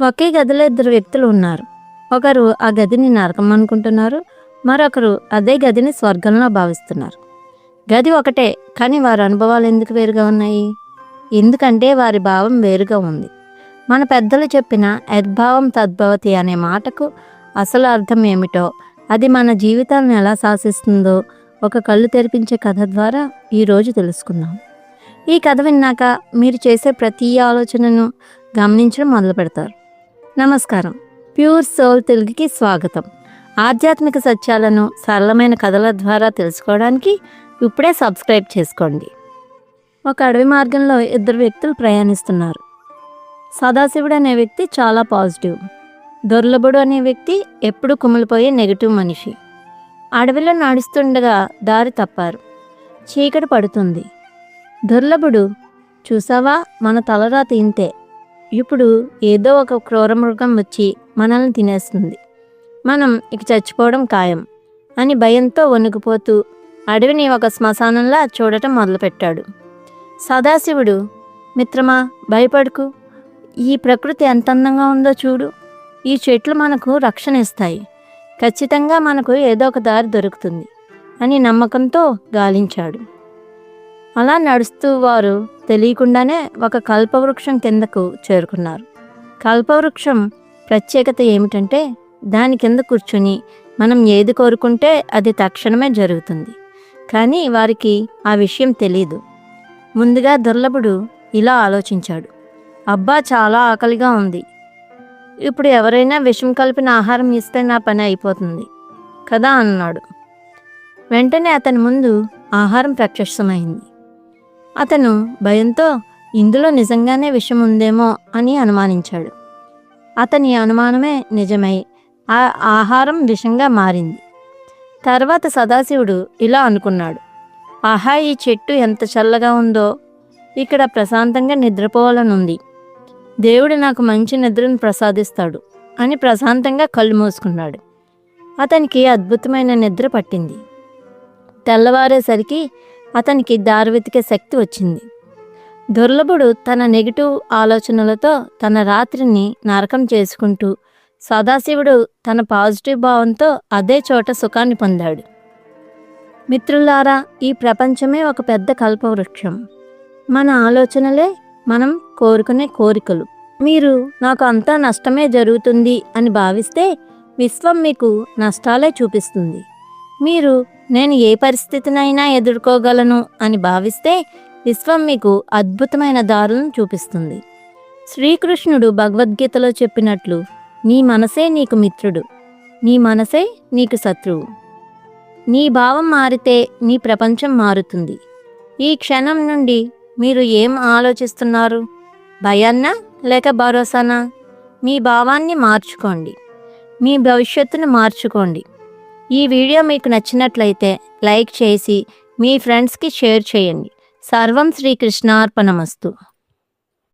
ఒకే గదిలో ఇద్దరు వ్యక్తులు ఉన్నారు. ఒకరు ఆ గదిని నరకం అనుకుంటున్నారు, మరొకరు అదే గదిని స్వర్గంలో భావిస్తున్నారు. గది ఒకటే, కానీ వారి అనుభవాలు ఎందుకు వేరుగా ఉన్నాయి? ఎందుకంటే వారి భావం వేరుగా ఉంది. మన పెద్దలు చెప్పిన యద్భావం తద్భవతి అనే మాటకు అసలు అర్థం ఏమిటో, అది మన జీవితాలను ఎలా శాసిస్తుందో ఒక కళ్ళు తెరిపించే కథ ద్వారా ఈరోజు తెలుసుకుందాం. ఈ కథ విన్నాక మీరు చేసే ప్రతి ఆలోచనను గమనించడం మొదలు పెడతారు. నమస్కారం, ప్యూర్ సోల్ తెలుగుకి స్వాగతం. ఆధ్యాత్మిక సత్యాలను సరళమైన కథల ద్వారా తెలుసుకోవడానికి ఇప్పుడే సబ్స్క్రైబ్ చేసుకోండి. ఒక అడవి మార్గంలో ఇద్దరు వ్యక్తులు ప్రయాణిస్తున్నారు. సదాశివుడు అనే వ్యక్తి చాలా పాజిటివ్, దుర్లభుడు అనే వ్యక్తి ఎప్పుడు కుమిలిపోయే నెగిటివ్ మనిషి. అడవిలో నడుస్తుండగా దారి తప్పారు. చీకటి పడుతుంది. దుర్లభుడు, చూసావా, మన తలరాత ఇంతే, ఇప్పుడు ఏదో ఒక క్రూరమృగం వచ్చి మనల్ని తినేస్తుంది, మనం ఇక చచ్చిపోవడం ఖాయం అని భయంతో వణుకుపోతూ అడవిని ఒక శ్మశానంలా చూడటం మొదలుపెట్టాడు. సదాశివుడు, మిత్రమా, భయపడకు, ఈ ప్రకృతి ఎంత అందంగా ఉందో చూడు, ఈ చెట్లు మనకు రక్షణ ఇస్తాయి, ఖచ్చితంగా మనకు ఏదో ఒక దారి దొరుకుతుంది అని నమ్మకంతో గాలించాడు. అలా నడుస్తూ వారు తెలియకుండానే ఒక కల్పవృక్షం కిందకు చేరుకున్నారు. కల్పవృక్షం ప్రత్యేకత ఏమిటంటే దాని కింద కూర్చుని మనం ఏది కోరుకుంటే అది తక్షణమే జరుగుతుంది. కానీ వారికి ఆ విషయం తెలియదు. ముందుగా దుర్లభుడు ఇలా ఆలోచించాడు, అబ్బా, చాలా ఆకలిగా ఉంది, ఇప్పుడు ఎవరైనా విషం కలిపిన ఆహారం ఇస్తే నా పని అయిపోతుంది కదా అన్నాడు. వెంటనే అతని ముందు ఆహారం ప్రత్యక్షమైంది. అతను భయంతో ఇందులో నిజంగానే విషం ఉందేమో అని అనుమానించాడు. అతని అనుమానమే నిజమై ఆ ఆహారం విషంగా మారింది. తర్వాత సదాశివుడు ఇలా అనుకున్నాడు, ఆహా, ఈ చెట్టు ఎంత చల్లగా ఉందో, ఇక్కడ ప్రశాంతంగా నిద్రపోవాలనుంది, దేవుడు నాకు మంచి నిద్రను ప్రసాదిస్తాడు అని ప్రశాంతంగా కళ్ళు మూసుకున్నాడు. అతనికి అద్భుతమైన నిద్ర పట్టింది. తెల్లవారేసరికి అతనికి దారి వెతికే శక్తి వచ్చింది. దుర్లభుడు తన నెగిటివ్ ఆలోచనలతో తన రాత్రిని నరకం చేసుకుంటూ, సదాశివుడు తన పాజిటివ్ భావంతో అదే చోట సుఖాన్ని పొందాడు. మిత్రులారా, ఈ ప్రపంచమే ఒక పెద్ద కల్పవృక్షం. మన ఆలోచనలే మనం కోరుకునే కోరికలు. మీరు నాకు అంతా నష్టమే జరుగుతుంది అని భావిస్తే విశ్వం మీకు నష్టాలే చూపిస్తుంది. మీరు నేను ఏ పరిస్థితినైనా ఎదుర్కోగలను అని భావిస్తే విశ్వం మీకు అద్భుతమైన దారులను చూపిస్తుంది. శ్రీకృష్ణుడు భగవద్గీతలో చెప్పినట్లు, నీ మనసే నీకు మిత్రుడు, నీ మనసే నీకు శత్రువు. నీ భావం మారితే నీ ప్రపంచం మారుతుంది. ఈ క్షణం నుండి మీరు ఏం ఆలోచిస్తున్నారు? భయాన్నా లేక భరోసానా? మీ భావాన్ని మార్చుకోండి, మీ భవిష్యత్తును మార్చుకోండి. ఈ వీడియో మీకు నచ్చినట్లయితే లైక్ చేసి మీ ఫ్రెండ్స్కి షేర్ చేయండి. సర్వం శ్రీకృష్ణార్పణమస్తు.